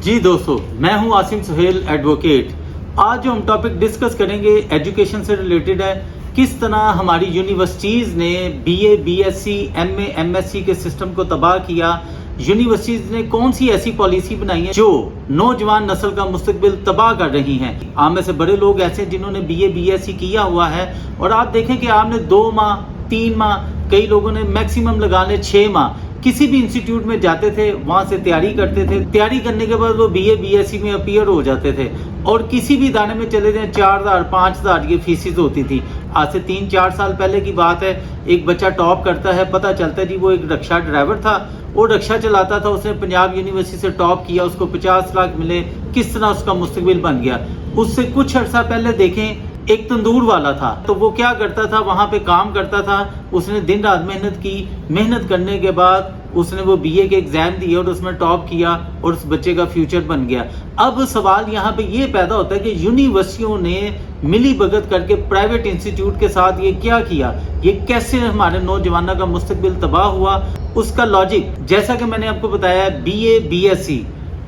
जी दोस्तों, मैं हूं आसिम सुहेल एडवोकेट। आज जो हम टॉपिक डिस्कस करेंगे एजुकेशन से रिलेटेड है। किस तरह हमारी यूनिवर्सिटीज़ ने बीए, बीएससी, एमए, एमएससी के सिस्टम को तबाह किया। यूनिवर्सिटीज़ ने कौन सी ऐसी पॉलिसी बनाई है जो नौजवान नस्ल का मुस्तकबिल तबाह कर रही हैं। आप में से बड़े लोग ऐसे हैं जिन्होंने बीए, बीएससी किया हुआ है और आप देखें कि आपने 2 माह, 3 माह, कई लोगों ने मैक्सिमम लगा ले 6 माह किसी भी इंस्टीट्यूट में जाते थे, वहां से तैयारी करते थे। तैयारी करने के बाद वो बीए, बीएससी में अपीयर हो जाते थे और किसी भी इदारे में चले जाएं 4,000, 5,000 ये फीसिस होती थी। आज से 3-4 साल पहले की बात है। एक बच्चा टॉप करता है, पता चलता है जी वो एक रिक्शा ड्राइवर था, वो रिक्शा चलाता था, उसने पंजाब यूनिवर्सिटी से टॉप किया, उसको 50 लाख मिले। किस तरह उसका मुस्तकबिल बन गया। उससे कुछ अर्सा पहले देखें एक तंदूर वाला था, तो वो क्या करता था, वहां पे काम करता था। उसने दिन रात मेहनत की, मेहनत करने के बाद उसने वो बीए के एग्जाम दिए और उसमें टॉप किया और उस बच्चे का फ्यूचर बन गया। अब सवाल यहाँ पे ये पैदा होता है कि यूनिवर्सिटियों ने मिली भगत करके प्राइवेट इंस्टीट्यूट के साथ ये क्या किया, ये कैसे हमारे नौजवानों का मुस्तकबिल तबाह हुआ। उसका लॉजिक जैसा कि मैंने आपको बताया, बीए, बीएससी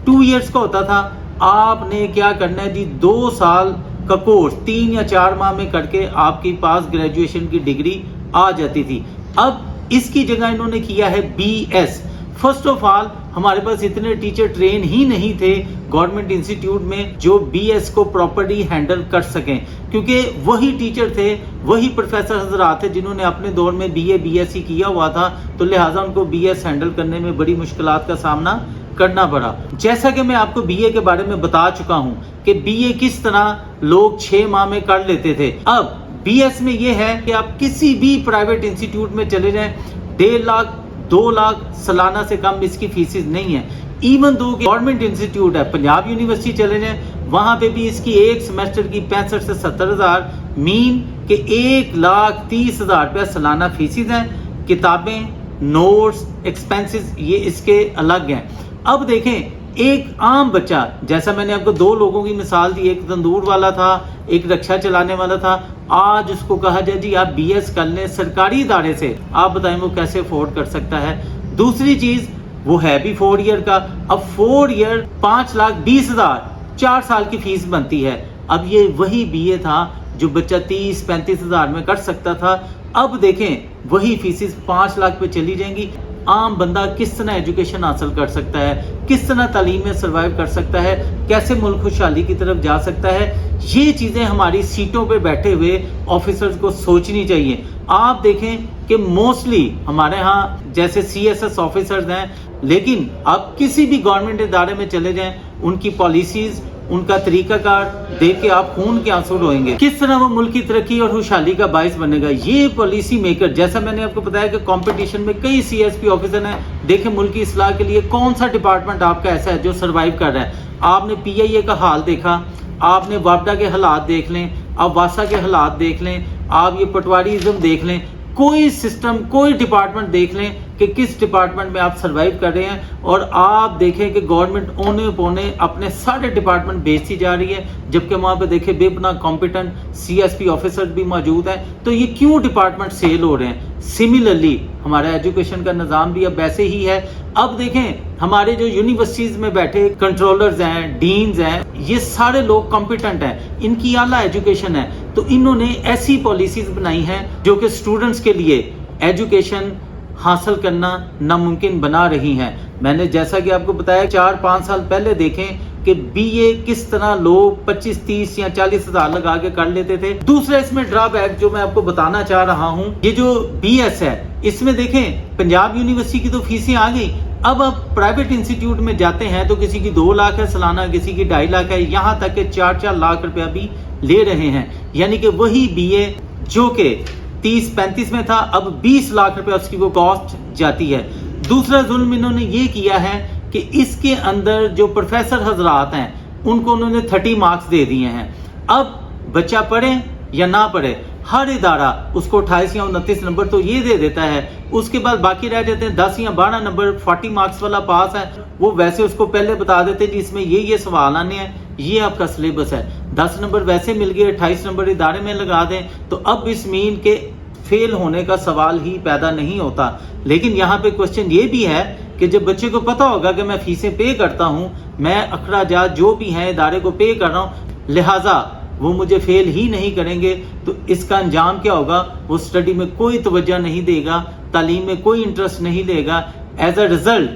2 इयर्स का होता था। आपने क्या करना है जी, 2 साल का कोर्स 3 या 4 माह में करके आपके पास ग्रेजुएशन की डिग्री आ जाती थी। अब इसकी जगह इन्होंने किया है बीएस। फर्स्ट ऑफ ऑल हमारे पास इतने टीचर ट्रेन ही नहीं थे गवर्नमेंट इंस्टीट्यूट में जो बीएस को प्रॉपर्ली हैंडल कर सकें, क्योंकि वही टीचर थे, वही प्रोफेसर हजरात थे जिन्होंने अपने दौर में बीए, बीएससी किया हुआ था, तो लिहाजा उनको बीएस हैंडल करने में बड़ी मुश्किलात का सामना करना पड़ा। जैसा कि मैं आपको बीए के बारे में बता चुका हूं कि बीए किस तरह लोग 6 माह में कर लेते थे। अब बीएस में ये है कि आप किसी भी प्राइवेट इंस्टीट्यूट में चले जाएं, 1.5 लाख 2 लाख सालाना से कम इसकी फीसिस नहीं है। इवन दो गवर्नमेंट इंस्टीट्यूट है, पंजाब यूनिवर्सिटी चले जाएं, वहां पे भी इसकी एक सेमेस्टर की 65 से 70 हजार, मीन के 1,30,000 रुपया सालाना फीसिस हैं। किताबें, नोट्स, एक्सपेंसेस ये इसके अलग हैं। अब देखें एक आम बच्चा, जैसा मैंने आपको 2 लोगों की मिसाल दी, एक तंदूर वाला था, एक रिक्शा चलाने वाला था। आज उसको कहा जाए जी आप बीएस कर लें सरकारी इदारे से, आप बताएं वो कैसे अफोर्ड कर सकता है। दूसरी चीज, वो है भी 4 ईयर का। अब 4 ईयर 5,20,000 4 साल की फीस बनती है। अब ये वही बीए था जो बच्चा 30-35 हजार में कर सकता था। अब देखें वही फीसिस 5 लाख पे चली जाएंगी। आम बंदा किस तरह एजुकेशन हासिल कर सकता है, किस तरह तालीम में सर्वाइव कर सकता है, कैसे मुल्क खुशहाली की तरफ जा सकता है, ये चीजें हमारी सीटों पे बैठे हुए ऑफिसर्स को सोचनी चाहिए। आप देखें कि मोस्टली हमारे यहाँ जैसे सीएसएस ऑफिसर्स हैं, लेकिन आप किसी भी गवर्नमेंट इदारे में चले जाएं, उनकी पॉलिसीज, उनका तरीकाकार देख के आप खून के आंसू रोएंगे। किस तरह वो मुल्क की तरक्की और खुशहाली का बाइस बनेगा। ये पॉलिसी मेकर, जैसा मैंने आपको बताया कि कंपटीशन में कई सीएसपी ऑफिसर हैं। देखें मुल्क की इस्लाह के लिए कौन सा डिपार्टमेंट आपका ऐसा है जो सर्वाइव कर रहा है। आपने पीआईए का हाल देखा, आपने वापडा के हालात देख लें, आप वासा के हालात देख लें, आप ये पटवारीज़म देख लें, कोई सिस्टम, कोई डिपार्टमेंट देख लें कि किस डिपार्टमेंट में आप सर्वाइव कर रहे हैं। और आप देखें कि गवर्नमेंट औने पौने अपने सारे डिपार्टमेंट बेचती जा रही है, जबकि वहां पे देखें बेपना कॉम्पिटेंट सीएसपी ऑफिसर भी मौजूद हैं। तो ये क्यों डिपार्टमेंट सेल हो रहे हैं। सिमिलरली हमारा एजुकेशन का निज़ाम भी अब वैसे ही है। अब देखें हमारे जो यूनिवर्सिटीज में बैठे कंट्रोलर्स हैं, डीन्स हैं, ये सारे लोग कॉम्पिटेंट हैं, इनकी आला एजुकेशन है। तो इन्होंने ऐसी पॉलिसीज बनाई हैं जो कि स्टूडेंट्स के लिए एजुकेशन हासिल करना नामुमकिन बना रही हैं। मैंने जैसा कि आपको बताया 4-5 साल पहले देखें कि बीए किस तरह लोग 25, 30 या 40 हजार लगा के कर लेते थे। दूसरा इसमें ड्रॉबैक जो मैं आपको बताना चाह रहा हूं, ये जो बीएस है इसमें देखें पंजाब यूनिवर्सिटी की तो फीसें आ गई। अब आप प्राइवेट इंस्टीट्यूट में जाते हैं तो किसी की 2 लाख है सालाना, किसी की 2.5 लाख है, यहाँ तक के 4-4 लाख रुपया भी ले रहे हैं। यानी कि वही बीए जो कि 30-35 में था, अब 20 लाख रुपया उसकी वो कॉस्ट जाती है। दूसरा जुल्म इन्होंने ये किया है कि इसके अंदर जो प्रोफेसर हजरात हैं उनको उन्होंने 30 मार्क्स दे दिए हैं। अब बच्चा पढ़े या ना पढ़े, हर इदारा उसको 28 या 29 नंबर तो ये दे देता है। उसके बाद बाकी रह जाते हैं 10 या 12 नंबर। 40 मार्क्स वाला पास है, वो वैसे उसको पहले बता देते हैं कि इसमें ये सवाल आने हैं, ये आपका सिलेबस है। 10 नंबर वैसे मिल गए, 28 नंबर इदारे में लगा दें, तो अब इस मीन के फेल होने का सवाल ही पैदा नहीं होता। लेकिन यहाँ पे क्वेश्चन ये भी है کہ جب بچے کو پتا ہوگا کہ میں فیسیں پے کرتا ہوں، میں اخراجات جو بھی ہیں ادارے کو پے کر رہا ہوں، لہٰذا وہ مجھے فیل ہی نہیں کریں گے، تو اس کا انجام کیا ہوگا؟ وہ اسٹڈی میں کوئی توجہ نہیں دے گا، تعلیم میں کوئی انٹرسٹ نہیں لے گا۔ ایز اے رزلٹ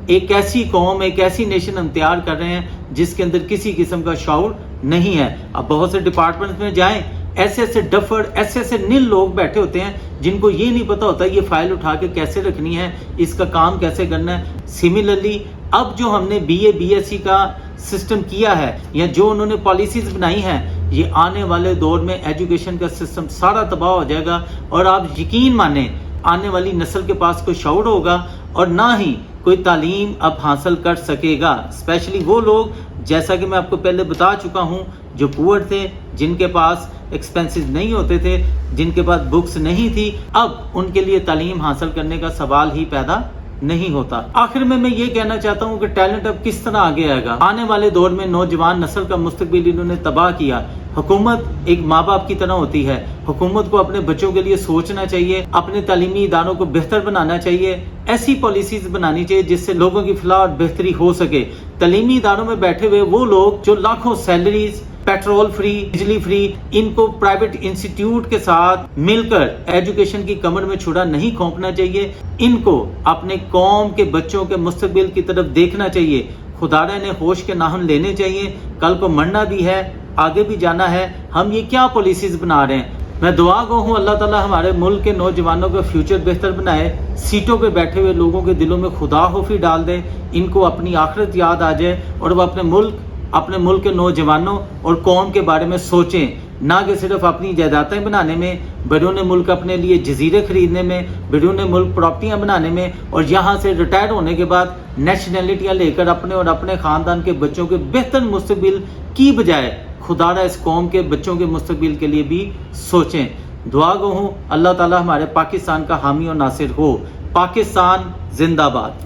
ایک ایسی قوم، ایک ایسی نیشن ہم تیار کر رہے ہیں جس کے اندر کسی قسم کا شعور نہیں ہے۔ اب بہت سے ڈپارٹمنٹ میں جائیں، ایسے ڈفر، ایسے نل لوگ بیٹھے ہوتے ہیں جن کو یہ نہیں پتا ہوتا یہ فائل اٹھا کے کیسے رکھنی ہے، اس کا کام کیسے کرنا ہے۔ سملرلی اب جو ہم نے B A B S C کا سسٹم کیا ہے یا جو انہوں نے پالیسیز بنائی ہیں، یہ آنے والے دور میں ایجوکیشن کا سسٹم سارا تباہ ہو جائے گا، اور آپ یقین مانیں آنے والی نسل کے پاس کوئی شعور ہوگا اور نہ ہی کوئی تعلیم اب حاصل کر سکے گا۔ اسپیشلی وہ لوگ، جیسا کہ میں آپ کو پہلے بتا چکا ہوں، جو پور تھے، جن کے پاس ایکسپینسز نہیں ہوتے تھے، جن کے پاس بکس نہیں تھی، اب ان کے لیے تعلیم حاصل کرنے کا سوال ہی پیدا نہیں ہوتا۔ آخر میں یہ کہنا چاہتا ہوں کہ ٹیلنٹ اب کس طرح آگے آئے گا۔ آنے والے دور میں نوجوان نسل کا مستقبل انہوں نے تباہ کیا۔ حکومت ایک ماں باپ کی طرح ہوتی ہے، حکومت کو اپنے بچوں کے لیے سوچنا چاہیے، اپنے تعلیمی اداروں کو بہتر بنانا چاہیے، ایسی پالیسیز بنانی چاہیے جس سے لوگوں کی فلاح اور بہتری ہو سکے۔ تعلیمی اداروں میں بیٹھے ہوئے وہ لوگ جو لاکھوں سیلریز، پیٹرول فری، بجلی فری، ان کو پرائیویٹ انسٹیٹیوٹ کے ساتھ مل کر ایجوکیشن کی کمر میں چھڑا نہیں کھونپنا چاہیے۔ ان کو اپنے قوم کے بچوں کے مستقبل کی طرف دیکھنا چاہیے۔ خدارہ نے ہوش کے ناخن لینے چاہیے، کل کو مرنا بھی ہے، آگے بھی جانا ہے۔ ہم یہ کیا پالیسیز بنا رہے ہیں؟ میں دعا گو ہوں اللہ تعالیٰ ہمارے ملک کے نوجوانوں کا فیوچر بہتر بنائے، سیٹوں پہ بیٹھے ہوئے لوگوں کے دلوں میں خدا خوفی ڈال دے، ان کو اپنی آخرت یاد آ جائے اور وہ اپنے ملک کے نوجوانوں اور قوم کے بارے میں سوچیں، نہ کہ صرف اپنی جائیدادیں بنانے میں، بیرون ملک اپنے لیے جزیرے خریدنے میں، بیرون ملک پراپرٹیاں بنانے میں، اور یہاں سے ریٹائر ہونے کے بعد نیشنلٹیاں لے کر اپنے اور اپنے خاندان کے بچوں کے بہتر مستقبل کی بجائے خدارہ اس قوم کے بچوں کے مستقبل کے لیے بھی سوچیں۔ دعا گو ہوں اللہ تعالیٰ ہمارے پاکستان کا حامی اور ناصر ہو۔ پاکستان زندہ باد۔